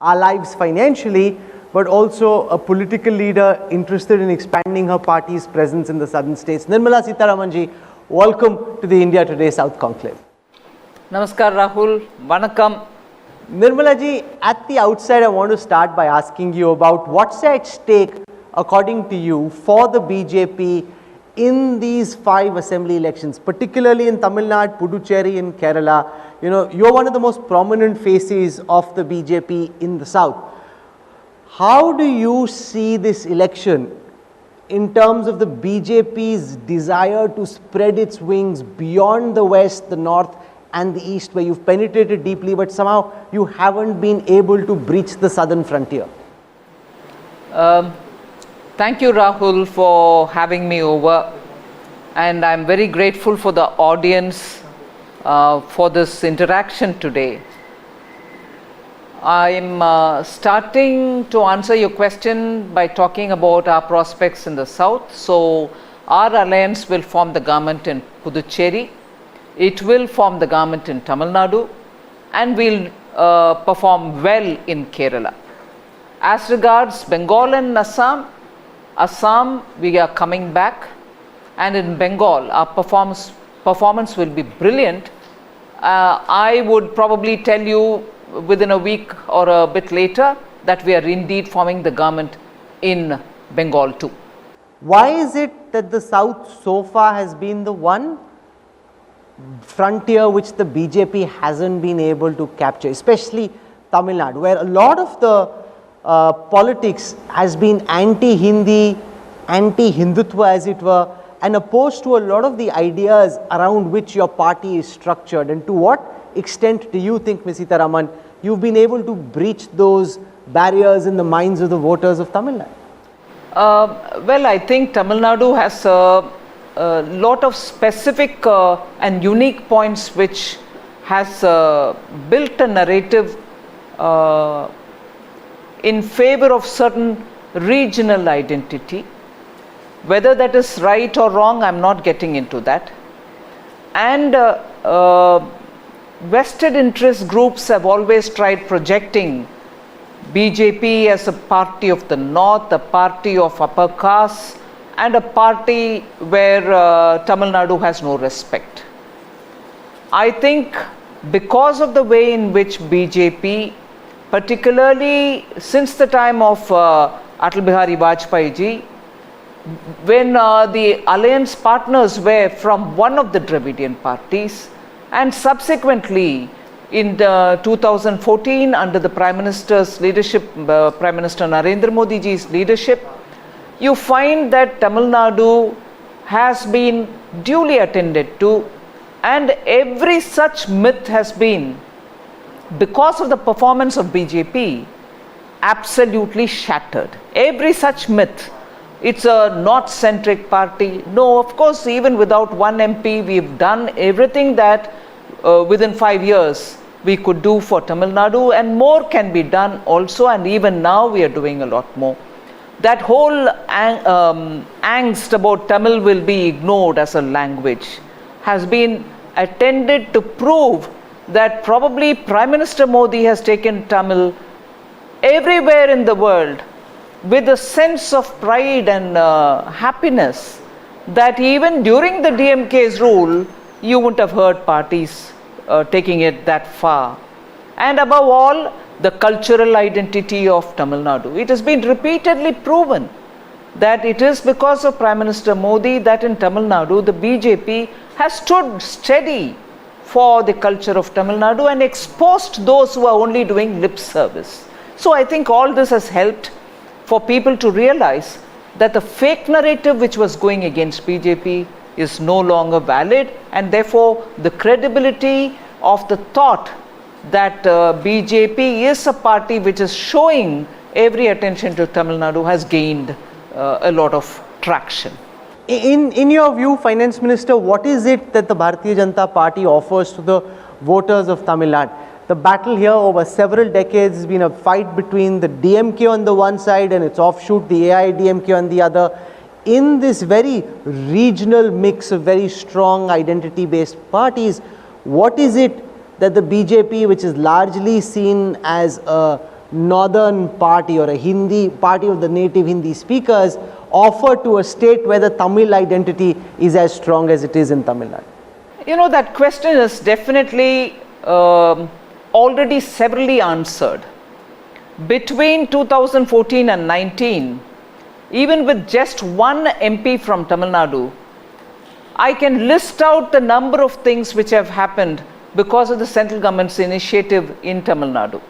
our lives financially, but also a political leader interested in expanding her party's presence in the southern states. Nirmala Sitharamanji, welcome to the India Today South Conclave. Namaskar Rahul, Vanakkam. Nirmala ji, at the outset I want to start by asking you about what's at stake according to you for the BJP in these 5 assembly elections, particularly in Tamil Nadu, Puducherry and Kerala. You know, you're one of the most prominent faces of the BJP in the south. How do you see this election in terms of the BJP's desire to spread its wings beyond the west, the north and the east, where you've penetrated deeply, but somehow you haven't been able to breach the southern frontier? Thank you, Rahul, for having me over, and I'm very grateful for the audience for this interaction today. I'm starting to answer your question by talking about our prospects in the south. So our alliance will form the government in Puducherry, it will form the government in Tamil Nadu, and we'll perform well in Kerala. As regards Bengal and Assam, we are coming back, and in Bengal our performance will be brilliant. I would probably tell you within a week or a bit later that we are indeed forming the government in Bengal too. Why is it that the south so far has been the one frontier which the BJP hasn't been able to capture, especially Tamil Nadu, where a lot of the politics has been anti-Hindi, anti-Hindutva as it were, and opposed to a lot of the ideas around which your party is structured? And to what extent do you think, Ms. Sitharaman, you've been able to breach those barriers in the minds of the voters of Tamil Nadu? Well, I think Tamil Nadu has a lot of specific and unique points which has built a narrative in favor of certain regional identity. Whether that is right or wrong, I'm not getting into that. And vested interest groups have always tried projecting BJP as a party of the north, a party of upper caste, and a party where Tamil Nadu has no respect. I think because of the way in which BJP, particularly since the time of Atal Bihari Vajpayee ji, when the alliance partners were from one of the Dravidian parties, and subsequently in 2014 under the Prime Minister's leadership, Prime Minister Narendra Modi ji's leadership, you find that Tamil Nadu has been duly attended to, and every such myth has been, because of the performance of BJP, absolutely shattered. Every such myth. It's a north-centric party. No, of course, even without one MP, we've done everything that within 5 years we could do for Tamil Nadu, and more can be done also, and even now we are doing a lot more. That whole angst about Tamil will be ignored as a language has been attended to prove that probably Prime Minister Modi has taken Tamil everywhere in the world with a sense of pride and happiness that even during the DMK's rule, you wouldn't have heard parties taking it that far. And above all, the cultural identity of Tamil Nadu. It has been repeatedly proven that it is because of Prime Minister Modi that in Tamil Nadu, the BJP has stood steady for the culture of Tamil Nadu and exposed those who are only doing lip service. So I think all this has helped for people to realize that the fake narrative which was going against BJP is no longer valid, and therefore the credibility of the thought that BJP is a party which is showing every attention to Tamil Nadu has gained a lot of traction. In your view, Finance Minister, what is it that the Bharatiya Janata Party offers to the voters of Tamil Nadu? The battle here over several decades has been a fight between the DMK on the one side and its offshoot, the AIDMK on the other. In this very regional mix of very strong identity-based parties, what is it that the BJP, which is largely seen as a northern party or a Hindi party of the native Hindi speakers offer to a state where the Tamil identity is as strong as it is in Tamil Nadu? You know, that question is definitely already severally answered. Between 2014 and 19, even with just one MP from Tamil Nadu, I can list out the number of things which have happened because of the central government's initiative in Tamil Nadu.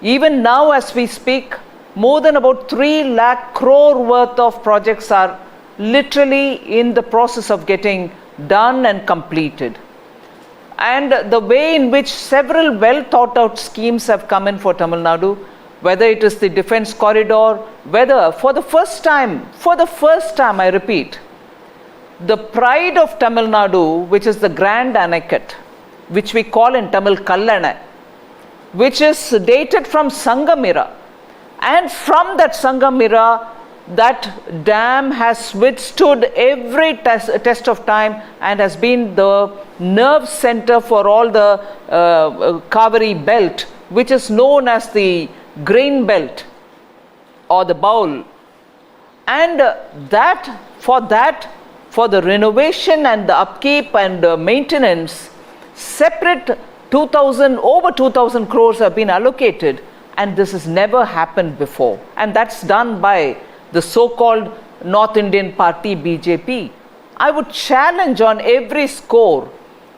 Even now as we speak, more than about 3 lakh crore worth of projects are literally in the process of getting done and completed. And the way in which several well thought out schemes have come in for Tamil Nadu, whether it is the defense corridor, whether for the first time I repeat, the pride of Tamil Nadu, which is the Grand Anakat, which we call in Tamil Kallana, which is dated from Sangamira, and from that Sangamira, that dam has withstood every test of time and has been the nerve center for all the Kaveri belt, which is known as the grain belt or the bowl. And for the renovation and the upkeep and maintenance, separate over 2,000 crores have been allocated, and this has never happened before. And that's done by the so-called North Indian party BJP. I would challenge on every score,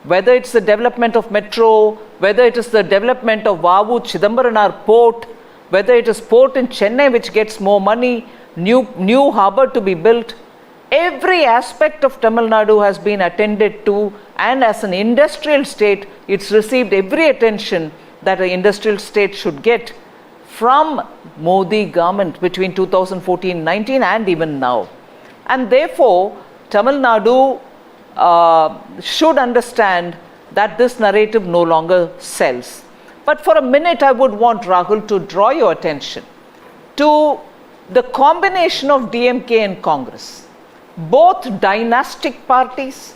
whether it's the development of metro, whether it is the development of Vavu Chidambaranar port, whether it is port in Chennai which gets more money, new harbour to be built. Every aspect of Tamil Nadu has been attended to, and as an industrial state, it's received every attention that an industrial state should get from Modi government between 2014-19 and even now. And therefore, Tamil Nadu should understand that this narrative no longer sells. But for a minute, I would want Rahul to draw your attention to the combination of DMK and Congress, both dynastic parties,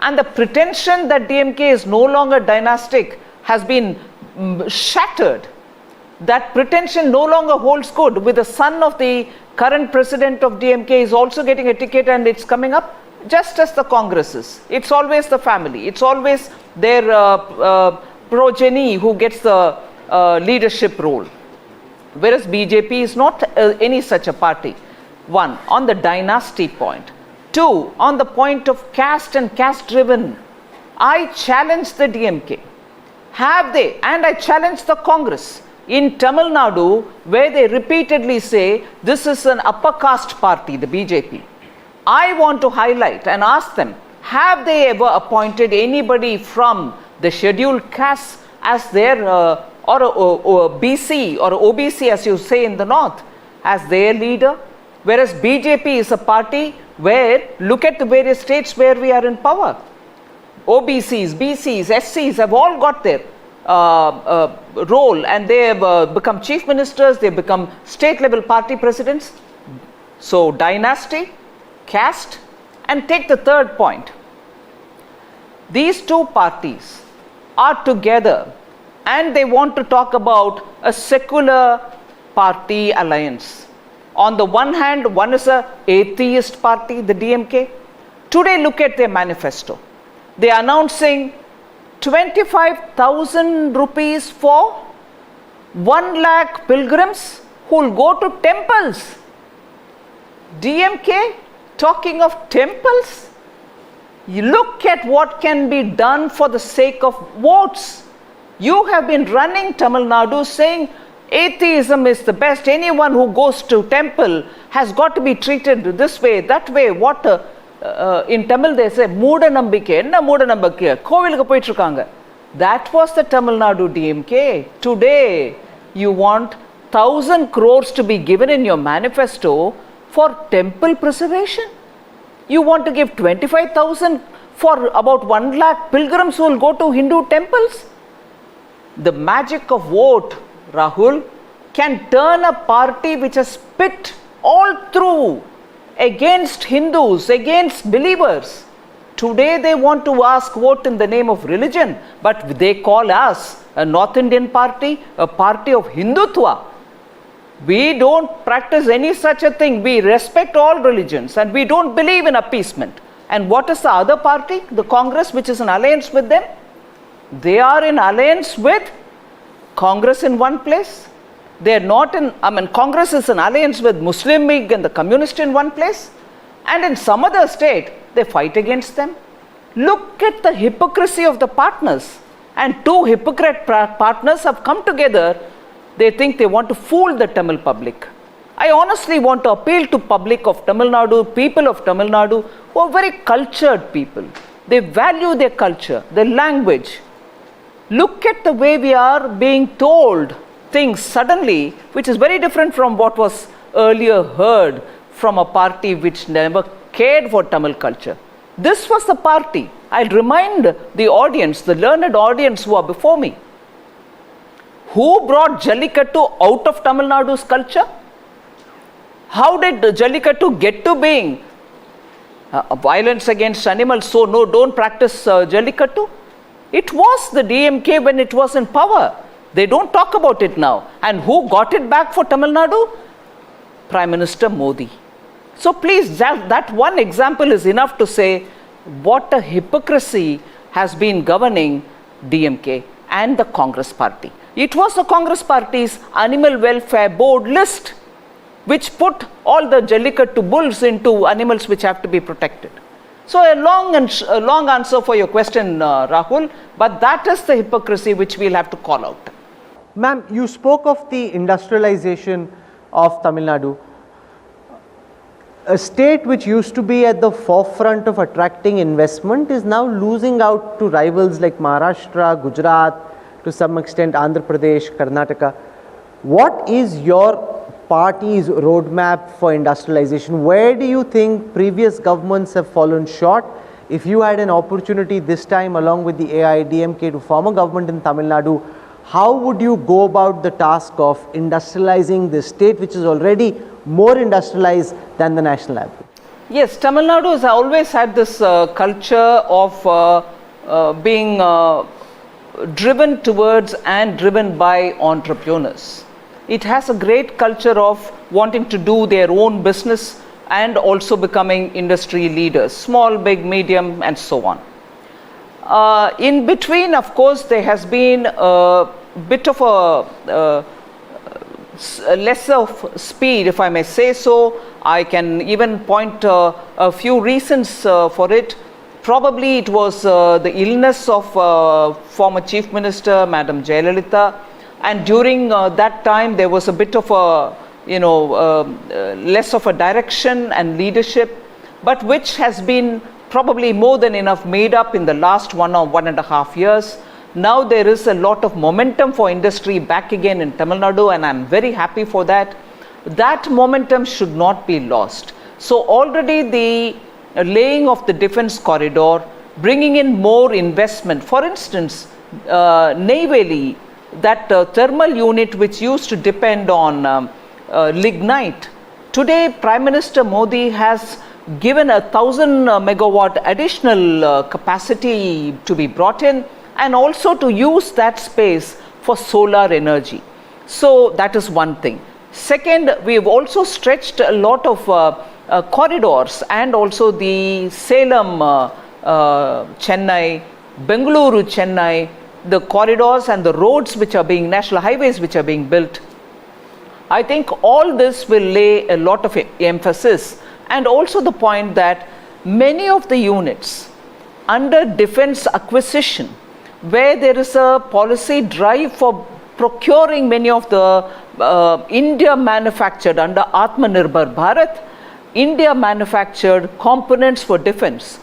and the pretension that DMK is no longer dynastic has been shattered. That pretension no longer holds good, with the son of the current president of DMK is also getting a ticket and it's coming up, just as the Congress is. It's always the family, it's always their progeny who gets the leadership role. Whereas BJP is not any such a party. One, on the dynasty point. Two, on the point of caste and caste driven, I challenge the DMK. Have they, and I challenge the Congress in Tamil Nadu, where they repeatedly say this is an upper caste party, the BJP. I want to highlight and ask them, have they ever appointed anybody from the scheduled caste as their, or BC or OBC as you say in the north, as their leader? Whereas BJP is a party where, look at the various states where we are in power. OBCs, BCs, SCs have all got their role, and they have become chief ministers, they have become state level party presidents. So dynasty, caste, and take the third point. These two parties are together and they want to talk about a secular party alliance. On the one hand, one is an atheist party, the DMK. Today, look at their manifesto. They are announcing 25,000 rupees for 1 lakh pilgrims who will go to temples. DMK talking of temples? You look at what can be done for the sake of votes. You have been running Tamil Nadu saying atheism is the best. Anyone who goes to temple has got to be treated this way, that way. What in Tamil they say, Mooda Nambike, enna Mooda Nambike, Kovilukku poitrukanga. That was the Tamil Nadu DMK. Today, you want 1,000 crores to be given in your manifesto for temple preservation. You want to give 25,000 for about 1 lakh pilgrims who will go to Hindu temples. The magic of vote, Rahul, can turn a party which has spit all through against Hindus, against believers, Today they want to ask vote in the name of religion, but they call us a North Indian party, a party of Hindutva. We don't practice any such a thing. We respect all religions and we don't believe in appeasement. And what is the other party? The Congress, which is in alliance with them. They are in alliance with Congress in one place. They are not in, Congress is in alliance with Muslim League and the Communist in one place. And in some other state, they fight against them. Look at the hypocrisy of the partners. And two hypocrite partners have come together. They think they want to fool the Tamil public. I honestly want to appeal to public of Tamil Nadu, people of Tamil Nadu, who are very cultured people. They value their culture, their language. Look at the way we are being told things suddenly, which is very different from what was earlier heard from a party which never cared for Tamil culture. This was the party. I'll remind the audience, the learned audience who are before me. Who brought Jallikattu out of Tamil Nadu's culture? How did Jallikattu get to being violence against animals? So no, don't practice Jallikattu. It was the DMK when it was in power. They don't talk about it now. And who got it back for Tamil Nadu? Prime Minister Modi. So please, that one example is enough to say what a hypocrisy has been governing DMK and the Congress party. It was the Congress party's Animal Welfare Board list which put all the Jallikattu bulls into animals which have to be protected. So a long answer for your question, Rahul, but that is the hypocrisy which we'll have to call out. Ma'am, you spoke of the industrialization of Tamil Nadu. A state which used to be at the forefront of attracting investment is now losing out to rivals like Maharashtra, Gujarat, to some extent Andhra Pradesh, Karnataka. What is your party's roadmap for industrialization? Where do you think previous governments have fallen short? If you had an opportunity this time along with the AIDMK to form a government in Tamil Nadu, how would you go about the task of industrializing this state which is already more industrialized than the national average? Yes, Tamil Nadu has always had this culture of being driven towards and driven by entrepreneurs. It has a great culture of wanting to do their own business and also becoming industry leaders, small, big, medium, and so on. In between, of course, there has been a bit of a less of speed, if I may say so. I can even point a few reasons for it. Probably it was the illness of former Chief Minister, Madam Jayalalitha, and during that time there was a bit of a, less of a direction and leadership, but which has been probably more than enough made up in the last 1 or 1.5 years. Now there is a lot of momentum for industry back again in Tamil Nadu, and I'm very happy for that. That momentum should not be lost. So already the laying of the defense corridor, bringing in more investment, for instance, navally, that thermal unit which used to depend on lignite. Today, Prime Minister Modi has given 1,000 megawatt additional capacity to be brought in, and also to use that space for solar energy. So that is one thing. Second, we have also stretched a lot of corridors, and also the Salem, Chennai, Bengaluru, Chennai, the corridors and the roads which are being, national highways which are being built. I think all this will lay a lot of emphasis, and also the point that many of the units under defense acquisition, where there is a policy drive for procuring many of the India manufactured under Atmanirbhar Bharat, India manufactured components for defense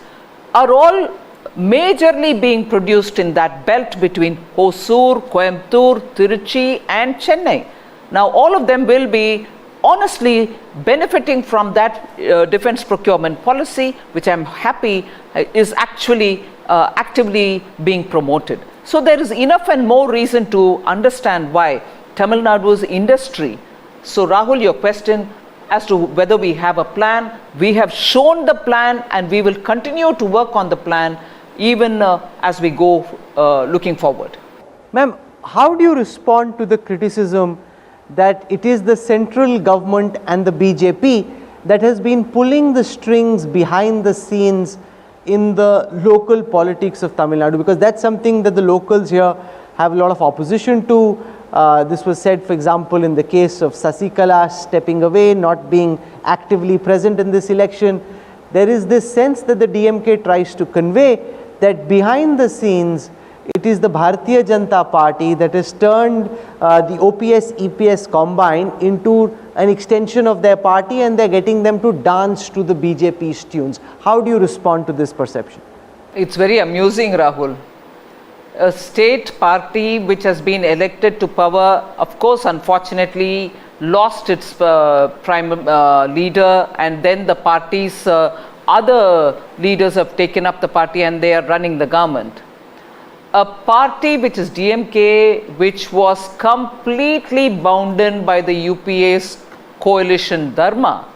are all majorly being produced in that belt between Hosur, Coimbatore, Tiruchi and Chennai. Now all of them will be honestly benefiting from that defense procurement policy, which I'm happy is actually actively being promoted. So there is enough and more reason to understand why Tamil Nadu's industry. So Rahul, your question, as to whether we have a plan. We have shown the plan and we will continue to work on the plan even as we go looking forward. Ma'am, how do you respond to the criticism that it is the central government and the BJP that has been pulling the strings behind the scenes in the local politics of Tamil Nadu? Because that's something that the locals here have a lot of opposition to. This was said, for example, in the case of Sasikala stepping away, not being actively present in this election. There is this sense that the DMK tries to convey that behind the scenes, it is the Bharatiya Janata Party that has turned the OPS EPS combine into an extension of their party, and they're getting them to dance to the BJP's tunes. How do you respond to this perception? It's very amusing, Rahul. A state party which has been elected to power, of course, unfortunately, lost its prime leader, and then the party's other leaders have taken up the party and they are running the government. A party which is DMK, which was completely bounded by the UPA's coalition dharma,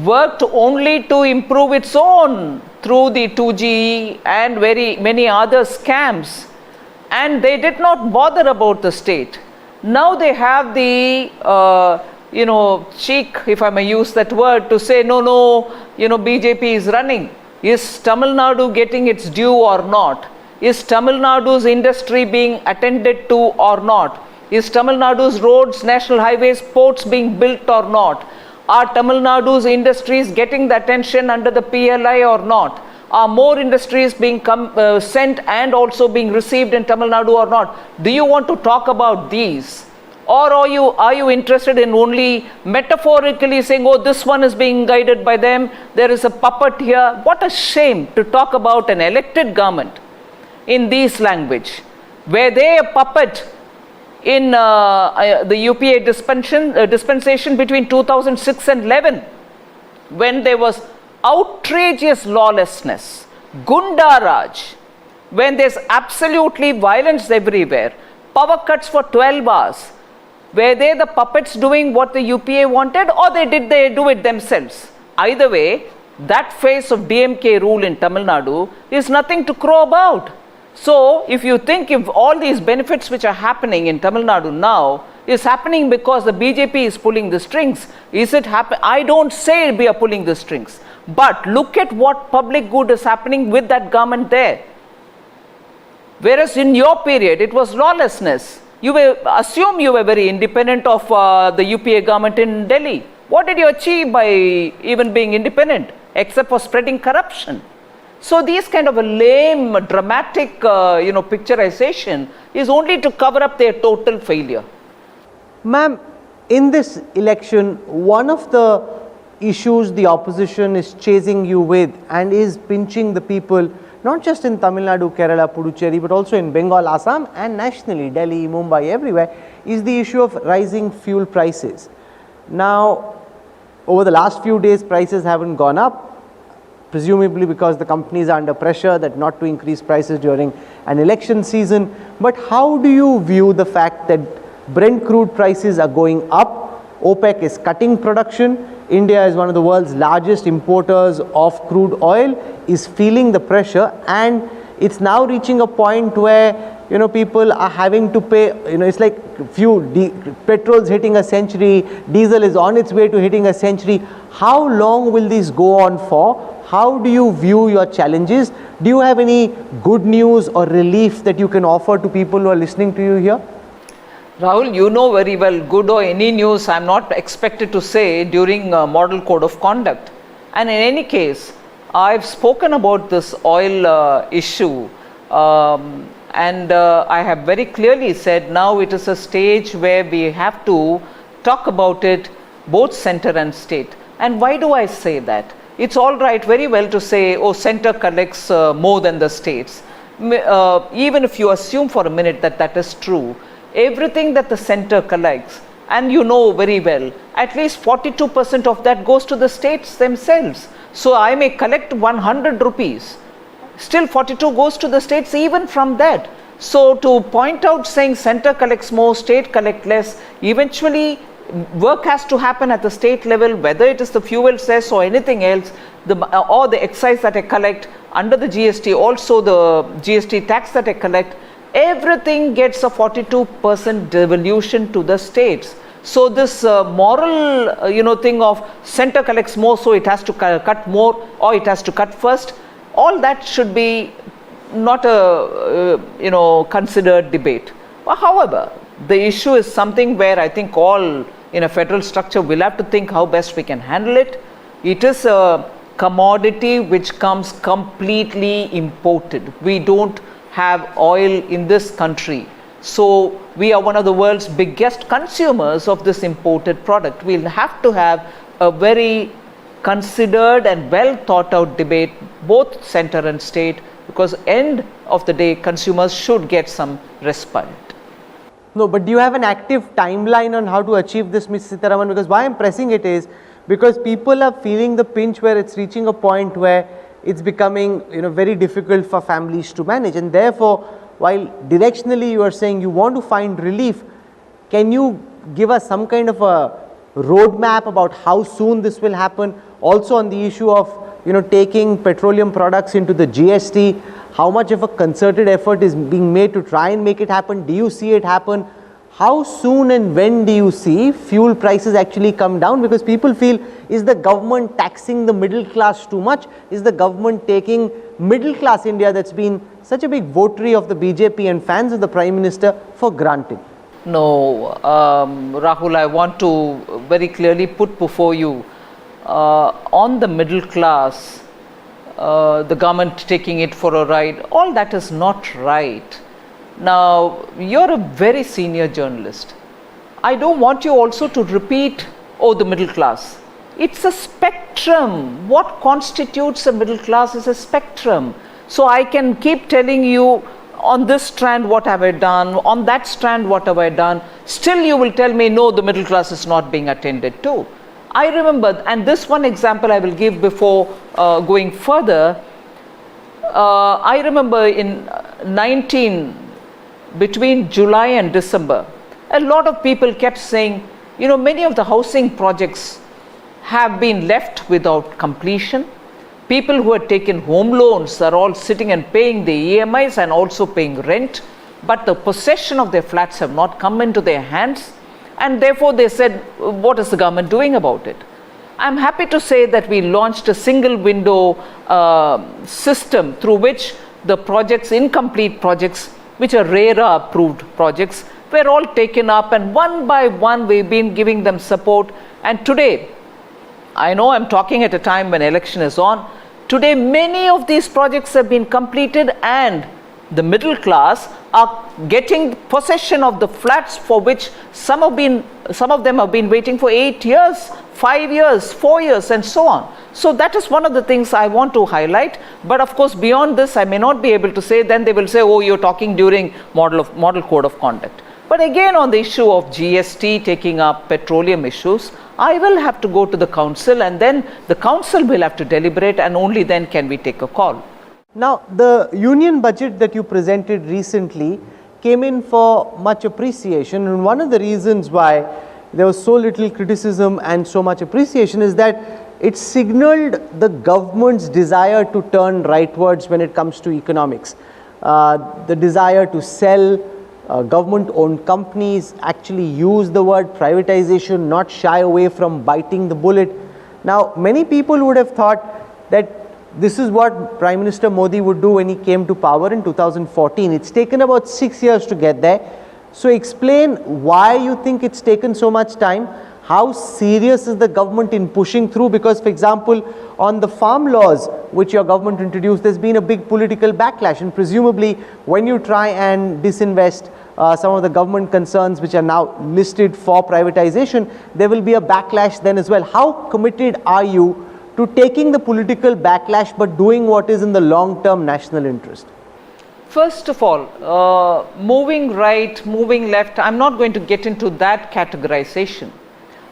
worked only to improve its own through the 2G and very many other scams, and they did not bother about the state. Now they have the cheek, if I may use that word, to say no, BJP is running. Is Tamil Nadu getting its due or not? Is Tamil Nadu's industry being attended to or not? Is Tamil Nadu's roads, national highways, ports being built or not? Are Tamil Nadu's industries getting the attention under the PLI or not? Are more industries being sent and also being received in Tamil Nadu or not? Do you want to talk about these? Or are you interested in only metaphorically saying, oh, this one is being guided by them, there is a puppet here? What a shame to talk about an elected government in this language. Were they a puppet in the UPA dispensation between 2006 and 11, when there was outrageous lawlessness, Gunda Raj, when there's absolutely violence everywhere, power cuts for 12 hours? Were they the puppets doing what the UPA wanted, or did they do it themselves? Either way, that phase of DMK rule in Tamil Nadu is nothing to crow about. So, if you think if all these benefits which are happening in Tamil Nadu now is happening because the BJP is pulling the strings, is it happen? I don't say we are pulling the strings, but look at what public good is happening with that government there. Whereas in your period, it was lawlessness. You assume you were very independent of the UPA government in Delhi. What did you achieve by even being independent, except for spreading corruption? So these kind of a lame, dramatic, picturization is only to cover up their total failure. Ma'am, in this election, one of the issues the opposition is chasing you with and is pinching the people, not just in Tamil Nadu, Kerala, Puducherry, but also in Bengal, Assam, and nationally, Delhi, Mumbai, everywhere, is the issue of rising fuel prices. Now, over the last few days, prices haven't gone up, presumably because the companies are under pressure that not to increase prices during an election season. But how do you view the fact that Brent crude prices are going up, OPEC is cutting production, India is one of the world's largest importers of crude oil, is feeling the pressure, and it's now reaching a point where people are having to pay, it's like petrol's hitting a century, diesel is on its way to hitting a century. How long will this go on for? How do you view your challenges? Do you have any good news or relief that you can offer to people who are listening to you here? Rahul, you know very well, good or any news I'm not expected to say during model code of conduct. And in any case, I've spoken about this oil issue and I have very clearly said now it is a stage where we have to talk about it, both center and state. And why do I say that? It's all right, very well to say, oh, center collects more than the states. Even if you assume for a minute that that is true, everything that the center collects, and you know very well, at least 42% of that goes to the states themselves. So I may collect 100 rupees, still 42 goes to the states even from that. So to point out saying center collects more, state collect less, eventually Work has to happen at the state level, whether it is the fuel cess or anything else, or the excise that I collect under the GST, also the GST tax that I collect, everything gets a 42% devolution to the states. So this moral thing of center collects more, so it has to cut more, or it has to cut first, all that should be not a considered debate. However, the issue is something where I think all in a federal structure will have to think how best we can handle it. It is a commodity which comes completely imported. We don't have oil in this country. So we are one of the world's biggest consumers of this imported product. We'll have to have a very considered and well thought out debate, both center and state, because end of the day consumers should get some respite. No, but do you have an active timeline on how to achieve this, Ms. Sitharaman? Because why I'm pressing it is because people are feeling the pinch where it's reaching a point where it's becoming very difficult for families to manage, and therefore while directionally you are saying you want to find relief, can you give us some kind of a roadmap about how soon this will happen? Also on the issue of taking petroleum products into the GST, how much of a concerted effort is being made to try and make it happen? Do you see it happen? How soon and when do you see fuel prices actually come down? Because people feel, is the government taxing the middle class too much? Is the government taking middle class India, that's been such a big votary of the BJP and fans of the Prime Minister, for granted? No, Rahul, I want to very clearly put before you, on the middle class, the government taking it for a ride, all that is not right. Now, you're a very senior journalist. I don't want you also to repeat, oh, the middle class. It's a spectrum. What constitutes a middle class is a spectrum. So I can keep telling you, on this strand what have I done, on that strand what have I done, still you will tell me, no, the middle class is not being attended to. I remember, and this one example I will give before going further. I remember in between July and December, a lot of people kept saying, many of the housing projects have been left without completion. People who had taken home loans are all sitting and paying the EMIs and also paying rent, but the possession of their flats have not come into their hands, and therefore they said, what is the government doing about it? I'm happy to say that we launched a single window system through which the projects, incomplete projects, which are RERA approved projects, were all taken up, and one by one we've been giving them support. And today, I know I'm talking at a time when election is on, today many of these projects have been completed, and the middle class are getting possession of the flats for which some of them have been waiting for 8 years, 5 years, 4 years, and so on. So that is one of the things I want to highlight. But of course, beyond this, I may not be able to say. Then they will say, oh, you're talking during model code of conduct. But again, on the issue of GST taking up petroleum issues, I will have to go to the council, and then the council will have to deliberate, and only then can we take a call. Now, the union budget that you presented recently came in for much appreciation, and one of the reasons why there was so little criticism and so much appreciation is that it signaled the government's desire to turn rightwards when it comes to economics. The desire to sell government-owned companies, actually use the word privatization, not shy away from biting the bullet. Now, many people would have thought that this is what Prime Minister Modi would do when he came to power in 2014. It's taken about 6 years to get there. So explain why you think it's taken so much time. How serious is the government in pushing through? Because, for example, on the farm laws which your government introduced, there's been a big political backlash, and presumably when you try and disinvest some of the government concerns which are now listed for privatization, there will be a backlash then as well. How committed are you to taking the political backlash but doing what is in the long-term national interest? First of all, moving right, moving left, I'm not going to get into that categorization.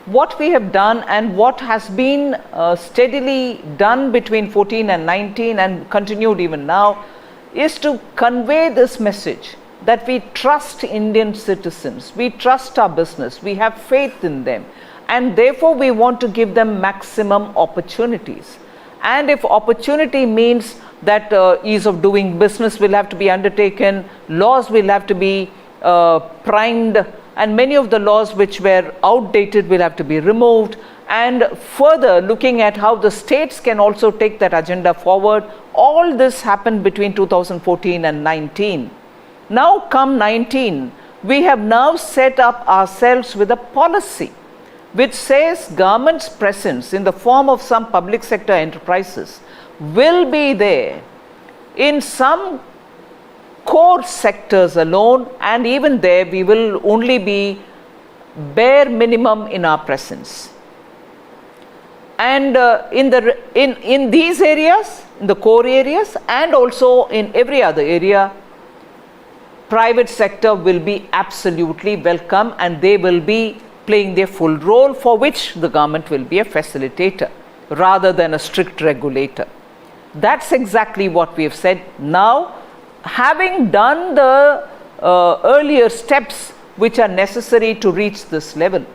What we have done and what has been steadily done between 14 and 19 and continued even now is to convey this message that we trust Indian citizens, we trust our business, we have faith in them, and therefore we want to give them maximum opportunities. And if opportunity means that ease of doing business will have to be undertaken, laws will have to be primed, and many of the laws which were outdated will have to be removed, and further looking at how the states can also take that agenda forward. All this happened between 2014 and 19. Now come 19, we have now set up ourselves with a policy which says government's presence in the form of some public sector enterprises will be there in some core sectors alone, and even there we will only be bare minimum in our presence. And in these areas, in the core areas, and also in every other area, private sector will be absolutely welcome, and they will be playing their full role, for which the government will be a facilitator rather than a strict regulator. That's exactly what we have said. Now, having done the earlier steps which are necessary to reach this level,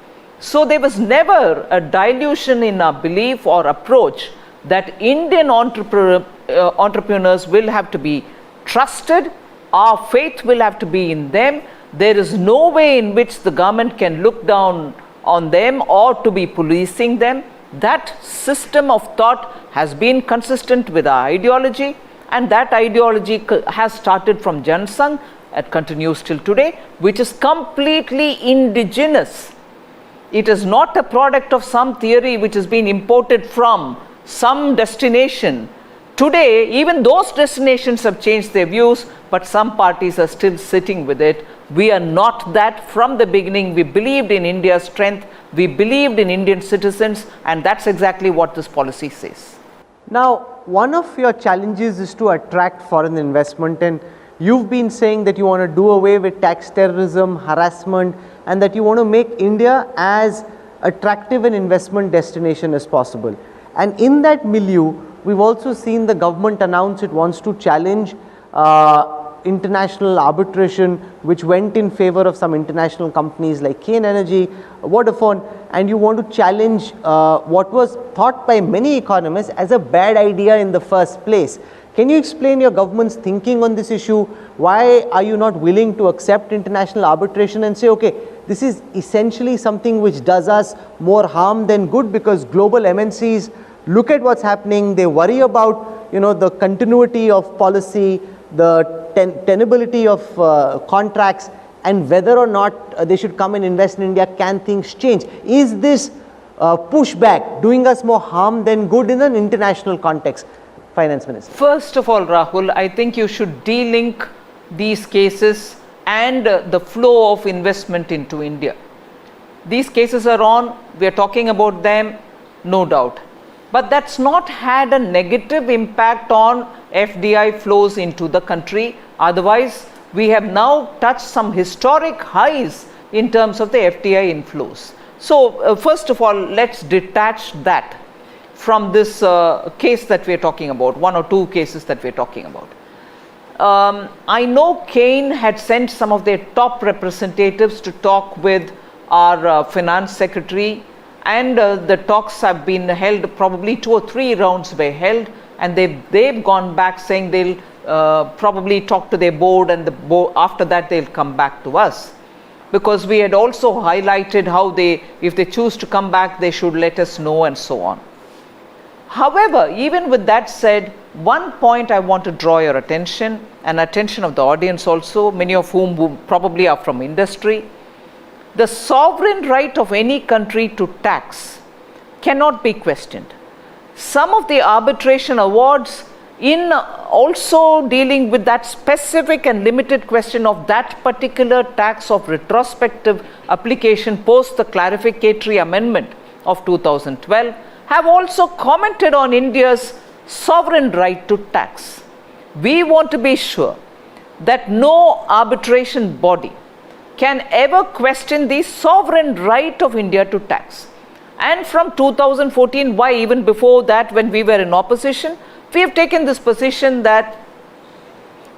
so there was never a dilution in our belief or approach that Indian entrepreneurs will have to be trusted, our faith will have to be in them. There is no way in which the government can look down on them or to be policing them. That system of thought has been consistent with our ideology, and that ideology has started from Jan Sangh and continues till today, which is completely indigenous. It is not a product of some theory which has been imported from some destination. Today, even those destinations have changed their views, but some parties are still sitting with it. We are not that. From the beginning, we believed in India's strength, we believed in Indian citizens, and that's exactly what this policy says. Now, one of your challenges is to attract foreign investment, and you've been saying that you want to do away with tax terrorism, harassment, and that you want to make India as attractive an investment destination as possible. And in that milieu, we've also seen the government announce it wants to challenge international arbitration, which went in favor of some international companies like Kane Energy, Vodafone, and you want to challenge what was thought by many economists as a bad idea in the first place. Can you explain your government's thinking on this issue? Why are you not willing to accept international arbitration and say, okay, this is essentially something which does us more harm than good, because global MNCs look at what's happening, they worry about, the continuity of policy, the tenability of contracts, and whether or not they should come and invest in India. Can things change? Is this pushback doing us more harm than good in an international context? Finance Minister. First of all, Rahul, I think you should de-link these cases and the flow of investment into India. These cases are on, we are talking about them, no doubt. But that's not had a negative impact on FDI flows into the country. Otherwise, we have now touched some historic highs in terms of the FDI inflows. So, first of all, let's detach that from this case that we are talking about, one or two cases that we are talking about. I know Kane had sent some of their top representatives to talk with our finance secretary, and the talks have been held, probably 2 or 3 rounds were held, and they've gone back saying they'll probably talk to their board, and after that they'll come back to us. Because we had also highlighted how if they choose to come back, they should let us know, and so on. However, even with that said, one point I want to draw your attention, and attention of the audience also, many of whom probably are from industry. The sovereign right of any country to tax cannot be questioned. Some of the arbitration awards in also dealing with that specific and limited question of that particular tax of retrospective application post the clarificatory amendment of 2012 have also commented on India's sovereign right to tax. We want to be sure that no arbitration body can ever question the sovereign right of India to tax. And from 2014, why even before that, when we were in opposition, we have taken this position that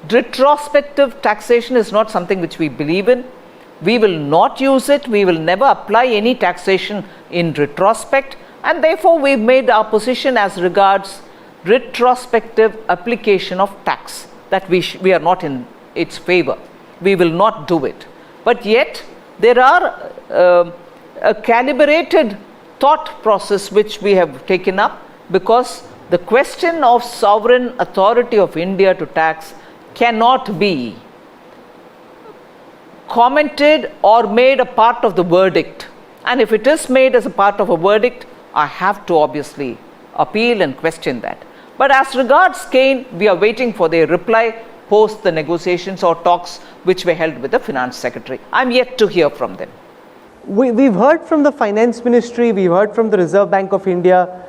Retrospective taxation is not something which we believe in. We will not use it. We will never apply any taxation in retrospect, and therefore we've made our position as regards retrospective application of tax that we are not in its favor. We will not do it. But yet there are a calibrated thought process which we have taken up, because the question of sovereign authority of India to tax cannot be commented or made a part of the verdict. And if it is made as a part of a verdict, I have to obviously appeal and question that. But as regards Kane, we are waiting for their reply post the negotiations or talks which were held with the Finance Secretary. I'm yet to hear from them. We've heard from the Finance Ministry, we've heard from the Reserve Bank of India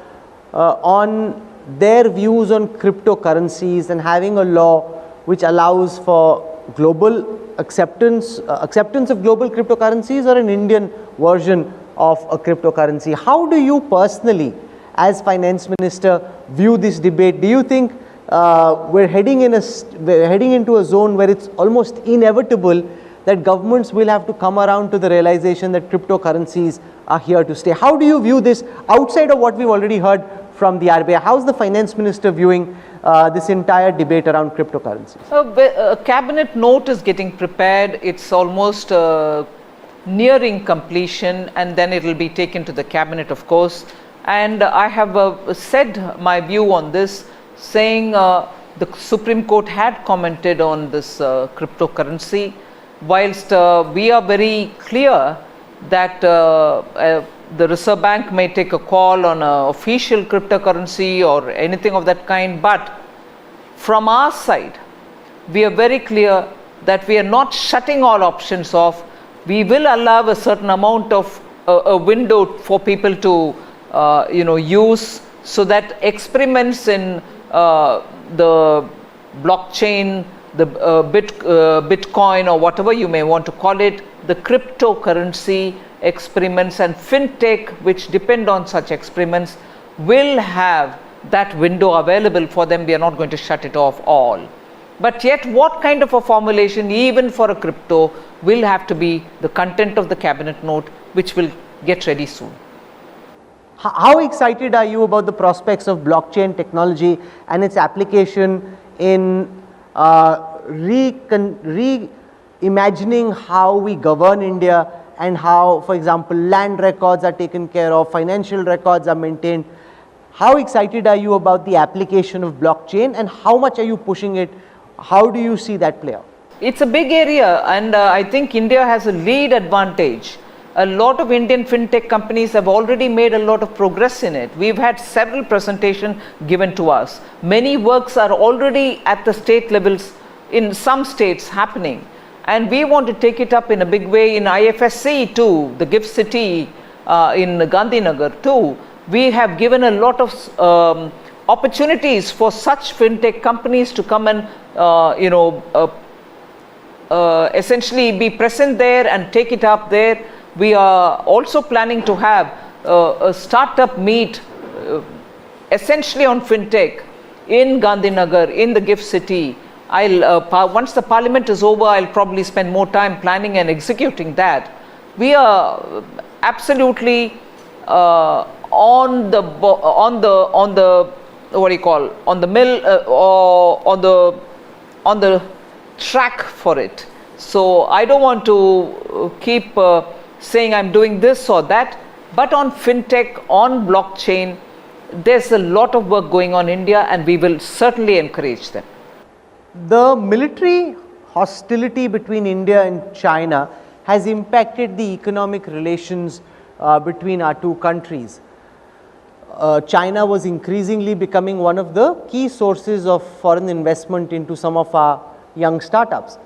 on their views on cryptocurrencies and having a law which allows for global acceptance of global cryptocurrencies, or an Indian version of a cryptocurrency. How do you personally, as Finance Minister, view this debate? Do you think we're heading into a zone where it's almost inevitable that governments will have to come around to the realization that cryptocurrencies are here to stay? How do you view this outside of what we've already heard from the RBI? How's the Finance Minister viewing this entire debate around cryptocurrencies? A cabinet note is getting prepared. It's almost nearing completion, and then it will be taken to the cabinet, of course. And I have said my view on this, saying the Supreme Court had commented on this cryptocurrency. Whilst we are very clear that the Reserve Bank may take a call on an official cryptocurrency or anything of that kind, but from our side, we are very clear that we are not shutting all options off. We will allow a certain amount of a window for people to use, so that experiments in the blockchain, the Bitcoin, or whatever you may want to call it, the cryptocurrency experiments and fintech which depend on such experiments will have that window available for them. We are not going to shut it off all. But yet what kind of a formulation, even for a crypto, will have to be the content of the cabinet note, which will get ready soon. How excited are you about the prospects of blockchain technology and its application in reimagining how we govern India, and how, for example, land records are taken care of, financial records are maintained? How excited are you about the application of blockchain, and how much are you pushing it? How do you see that play out? It's a big area, and I think India has a lead advantage. A lot of Indian fintech companies have already made a lot of progress in it. We've had several presentations given to us. Many works are already at the state levels, in some states happening. And we want to take it up in a big way in IFSC too, the GIFT City in Gandhinagar too. We have given a lot of opportunities for such fintech companies to come and essentially be present there and take it up there. We are also planning to have a startup meet essentially on fintech in Gandhinagar, in the GIFT City. Once the parliament is over, I'll probably spend more time planning and executing that. We are absolutely on the track for it. So I don't want to keep saying I'm doing this or that, but on fintech, on blockchain, there's a lot of work going on in India, and we will certainly encourage them. The military hostility between India and China has impacted the economic relations between our two countries. China was increasingly becoming one of the key sources of foreign investment into some of our young startups.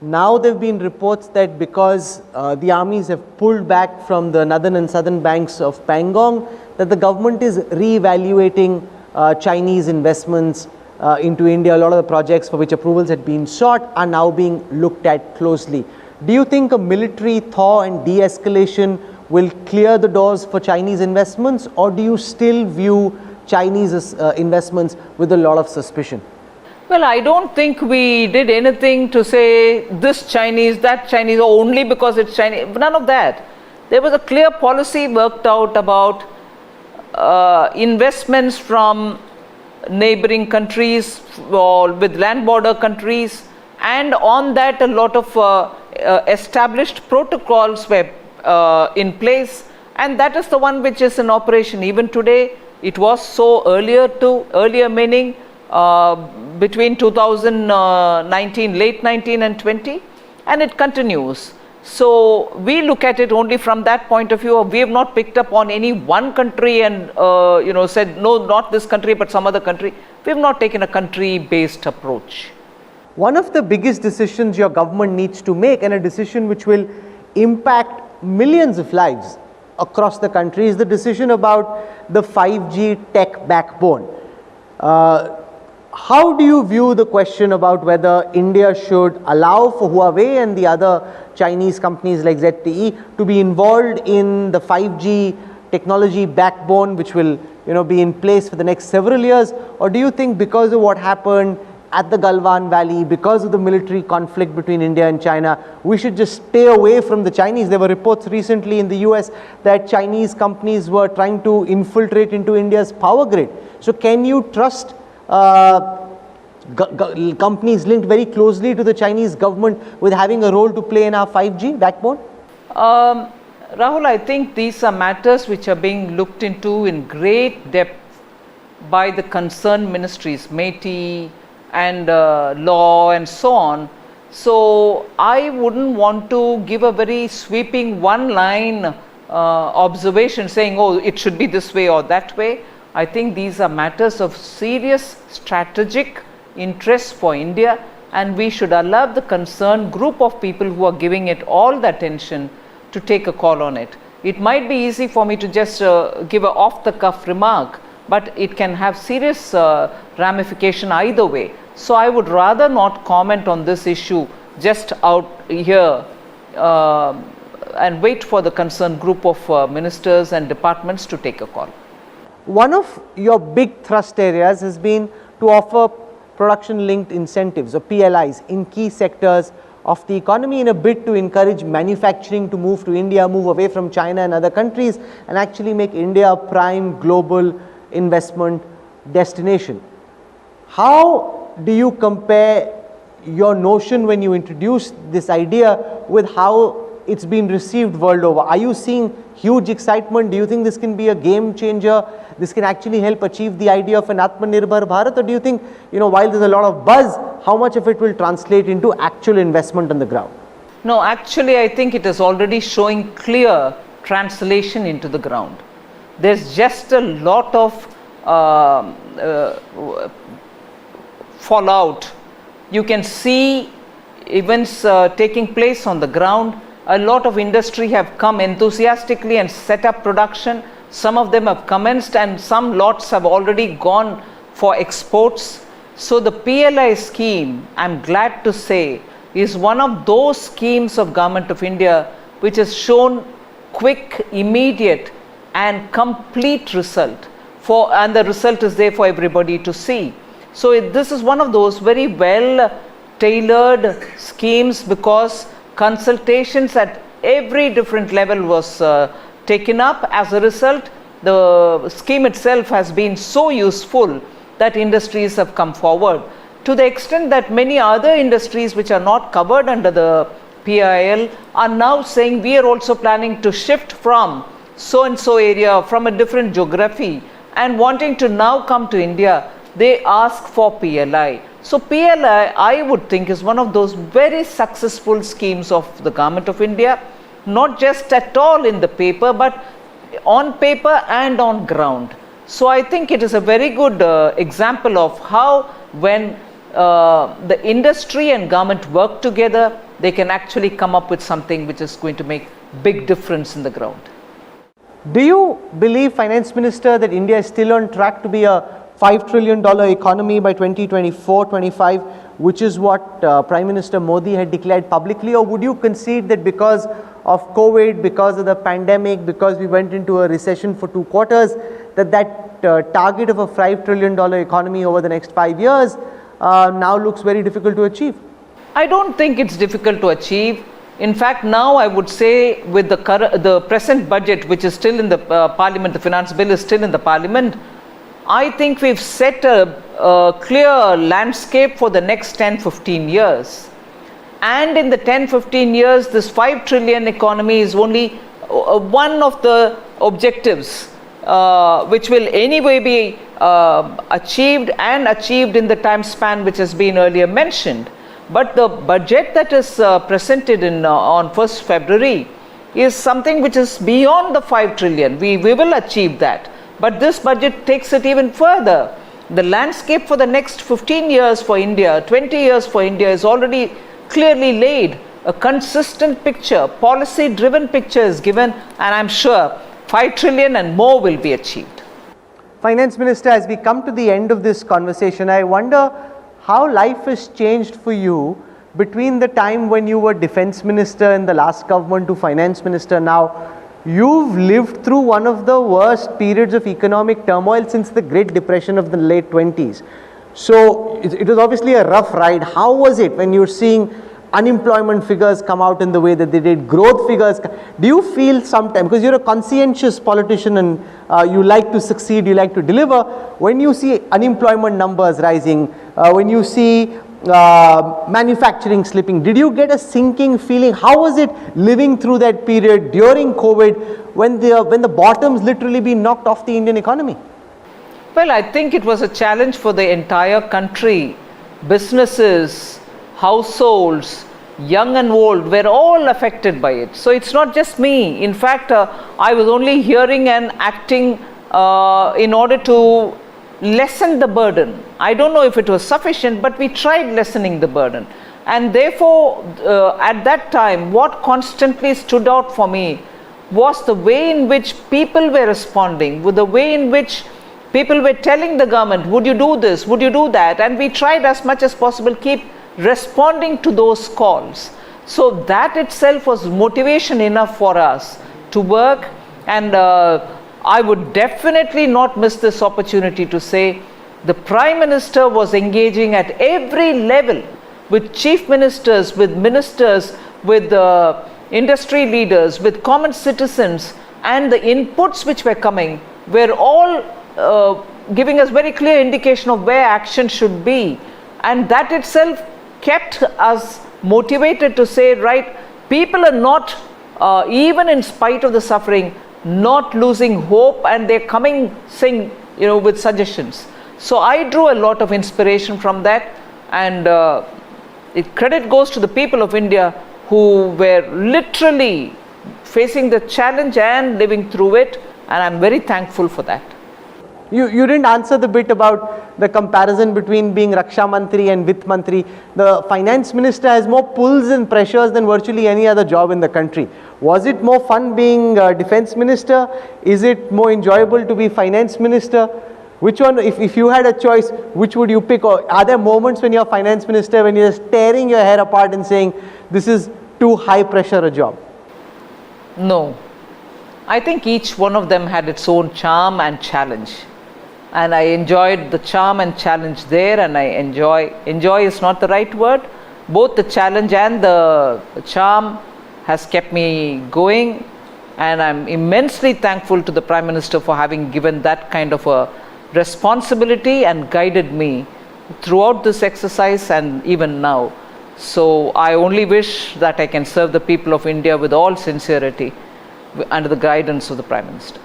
Now there have been reports that because the armies have pulled back from the northern and southern banks of Pangong, that the government is re-evaluating Chinese investments into India. A lot of the projects for which approvals had been sought are now being looked at closely. Do you think a military thaw and de-escalation will clear the doors for Chinese investments, or do you still view Chinese investments with a lot of suspicion? Well, I don't think we did anything to say this Chinese, that Chinese, or only because it's Chinese. None of that. There was a clear policy worked out about investments from neighboring countries or with land border countries, and on that a lot of established protocols were in place, and that is the one which is in operation even today. It was so earlier meaning between 2019, late 19 and 20, and it continues. So we look at it only from that point of view. We have not picked up on any one country and said no, not this country but some other country. We have not taken a country based approach. One of the biggest decisions your government needs to make, and a decision which will impact millions of lives across the country, is the decision about the 5G tech backbone. How do you view the question about whether India should allow for Huawei and the other Chinese companies like ZTE to be involved in the 5G technology backbone, which will be in place for the next several years? Or do you think because of what happened at the Galwan Valley, because of the military conflict between India and China, we should just stay away from the Chinese? There were reports recently in the US that Chinese companies were trying to infiltrate into India's power grid. So can you trust companies linked very closely to the Chinese government with having a role to play in our 5G backbone? Rahul, I think these are matters which are being looked into in great depth by the concerned ministries, MeitY and law and so on. So I wouldn't want to give a very sweeping one-line observation saying, oh, it should be this way or that way. I think these are matters of serious strategic interest for India, and we should allow the concerned group of people who are giving it all the attention to take a call on it. It might be easy for me to just give an off-the-cuff remark, but it can have serious ramification either way. So I would rather not comment on this issue just out here and wait for the concerned group of ministers and departments to take a call. One of your big thrust areas has been to offer production linked incentives or PLIs in key sectors of the economy in a bid to encourage manufacturing to move to India, move away from China and other countries, and actually make India a prime global investment destination. How do you compare your notion when you introduced this idea with how it's been received world over? Are you seeing huge excitement? Do you think this can be a game changer? This can actually help achieve the idea of an Atmanirbhar Bharat? Or do you think, while there's a lot of buzz, how much of it will translate into actual investment on the ground? No, actually I think it is already showing clear translation into the ground. There's just a lot of fallout. You can see events taking place on the ground. A lot of industry have come enthusiastically and set up production. Some of them have commenced and some lots have already gone for exports. So the PLI scheme, I'm glad to say, is one of those schemes of Government of India which has shown quick, immediate and complete result, and the result is there for everybody to see. So this is one of those very well tailored schemes, because consultations at every different level was taken up. As a result, the scheme itself has been so useful that industries have come forward, to the extent that many other industries which are not covered under the PIL are now saying we are also planning to shift from so and so area, from a different geography, and wanting to now come to India, they ask for PLI. So PLI, I would think, is one of those very successful schemes of the Government of India, not just at all in the paper, but on paper and on ground. So I think it is a very good example of how, when the industry and government work together, they can actually come up with something which is going to make big difference in the ground. Do you believe, Finance Minister, that India is still on track to be a $5 trillion economy by 2024-25, which is what Prime Minister Modi had declared publicly? Or would you concede that because of COVID, because of the pandemic, because we went into a recession for 2 quarters, that target of a $5 trillion economy over the next 5 years now looks very difficult to achieve? I don't think it's difficult to achieve. In fact, now I would say with the present budget, which is still in the parliament, the finance bill is still in the parliament, I think we've set a clear landscape for the next 10-15 years. And in the 10-15 years, this 5 trillion economy is only one of the objectives which will anyway be achieved in the time span which has been earlier mentioned. But the budget that is presented on 1st February is something which is beyond the 5 trillion. We will achieve that. But this budget takes it even further. The landscape for the next 15 years for India, 20 years for India is already clearly laid. A consistent picture, policy-driven picture is given, and I'm sure 5 trillion and more will be achieved. Finance Minister, as we come to the end of this conversation, I wonder how life has changed for you between the time when you were Defense Minister in the last government to Finance Minister now. You've lived through one of the worst periods of economic turmoil since the Great Depression of the late 20s. So it was obviously a rough ride. How was it when you're seeing unemployment figures come out in the way that they did, growth figures? Do you feel sometimes, because you're a conscientious politician and you like to succeed, you like to deliver, when you see unemployment numbers rising, when you see manufacturing slipping, did you get a sinking feeling? How was it living through that period during COVID when the bottom's literally been knocked off the Indian economy? Well, I think it was a challenge for the entire country. Businesses, households, young and old, were all affected by it. So it's not just me. In fact, I was only hearing and acting in order to lessen the burden. I don't know if it was sufficient, but we tried lessening the burden. And therefore, at that time, what constantly stood out for me was the way in which people were responding, with the way in which people were telling the government, would you do this, would you do that? And we tried as much as possible keep responding to those calls. So that itself was motivation enough for us to work, and I would definitely not miss this opportunity to say the Prime Minister was engaging at every level with chief ministers, with ministers, with industry leaders, with common citizens, and the inputs which were coming were all giving us very clear indication of where action should be, and that itself kept us motivated to say, right, people are not, even in spite of the suffering, not losing hope, and they're coming saying, with suggestions. So I drew a lot of inspiration from that, and credit goes to the people of India who were literally facing the challenge and living through it, and I'm very thankful for that. You didn't answer the bit about the comparison between being Raksha Mantri and Vitt Mantri. The Finance Minister has more pulls and pressures than virtually any other job in the country. Was it more fun being Defense Minister? Is it more enjoyable to be Finance Minister? Which one, if you had a choice, which would you pick? Or are there moments when you're Finance Minister when you're just tearing your hair apart and saying, this is too high pressure a job? No. I think each one of them had its own charm and challenge. And I enjoyed the charm and challenge there, and I enjoy is not the right word. Both the challenge and the charm has kept me going, and I'm immensely thankful to the Prime Minister for having given that kind of a responsibility and guided me throughout this exercise and even now. So I only wish that I can serve the people of India with all sincerity under the guidance of the Prime Minister.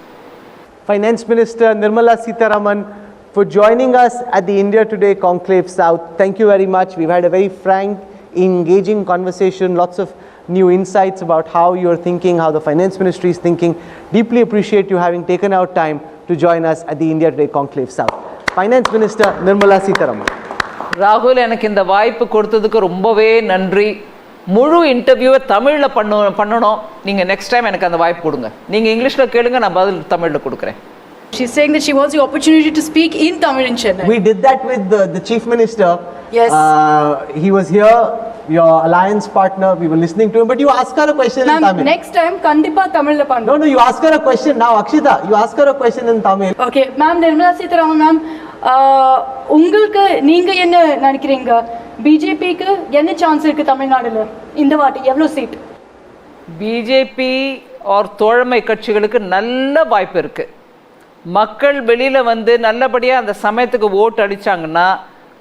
Finance Minister Nirmala Sitharaman, for joining us at the India Today Conclave South. Thank you very much. We've had a very frank, engaging conversation, lots of new insights about how you're thinking, how the Finance Ministry is thinking. Deeply appreciate you having taken out time to join us at the India Today Conclave South. Finance Minister Nirmala Sitharaman. Rahul, எனக்கு இந்த வாய்ப்பு கொடுத்ததுக்கு ரொம்பவே நன்றி. முழு இன்டர்வியூவை தமிழில் பண்ணணும். நீங்கள் நெக்ஸ்ட் டைம் எனக்கு அந்த வாய்ப்பு கொடுங்க. நீங்கள் இங்கிலீஷில் கேளுங்க, நான் பதில் தமிழில் கொடுக்குறேன். She's saying that she wants the opportunity to speak in Tamil in Chennai. We did that with the Chief Minister. Yes. He was here, your alliance partner. We were listening to him, but you ask her a question in Tamil. Next time, Kandipa Tamil No, you ask her a question now, Akshita. You ask her a question in Tamil. Okay, ma'am, Nirmala Sitharaman, ma'am. உங்களுக்கு நீங்க என்ன நினைக்கிறீங்க? பிஜேபிக்கு என்ன chance இருக்கு தமிழ்நாடுல இந்த வாட்டி? எவ்வளவு சீட்? பிஜேபி ஆர் தோழமை கட்சிகளுக்கு நல்ல வாய்ப்பு இருக்கு. மக்கள் வெளியில வந்து நல்லபடியா அந்த சமயத்துக்கு ஓட்டு அடிச்சாங்கன்னா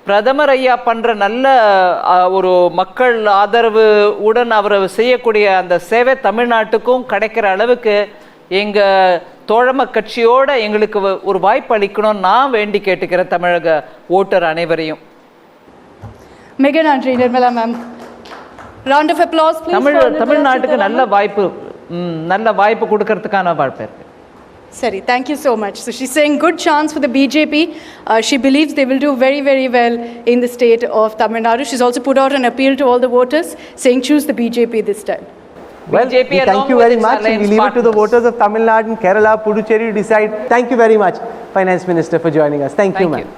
பிரதமர் ஐயா பண்ற நல்ல ஒரு மக்கள் ஆதரவு உடன் அவர் செய்யக்கூடிய அந்த சேவை தமிழ்நாட்டுக்கும் கிடைக்கிற அளவுக்கு எங்க தோழமை கட்சியோட எங்களுக்கு ஒரு வாய்ப்பு அளிக்கணும் நான் வேண்டி கேட்டுக்கிறேன் தமிழக ஓட்டர் அனைவரையும். மிக நன்றி Nirmala ma'am. Round of applause please. தமிழ்நாட்டுக்கு நல்ல வாய்ப்பு கொடுக்கறதுக்கான வாய்ப்பு இருக்கு. Sorry, thank you so much. So she's saying good chance for the BJP. She believes they will do very, very well in the state of Tamil Nadu. She's also put out an appeal to all the voters saying choose the BJP this time. Well, BJP we thank you very much. We leave it to the voters of Tamil Nadu and Kerala, Puducherry to decide. Thank you very much, Finance Minister, for joining us. Thank you, ma'am.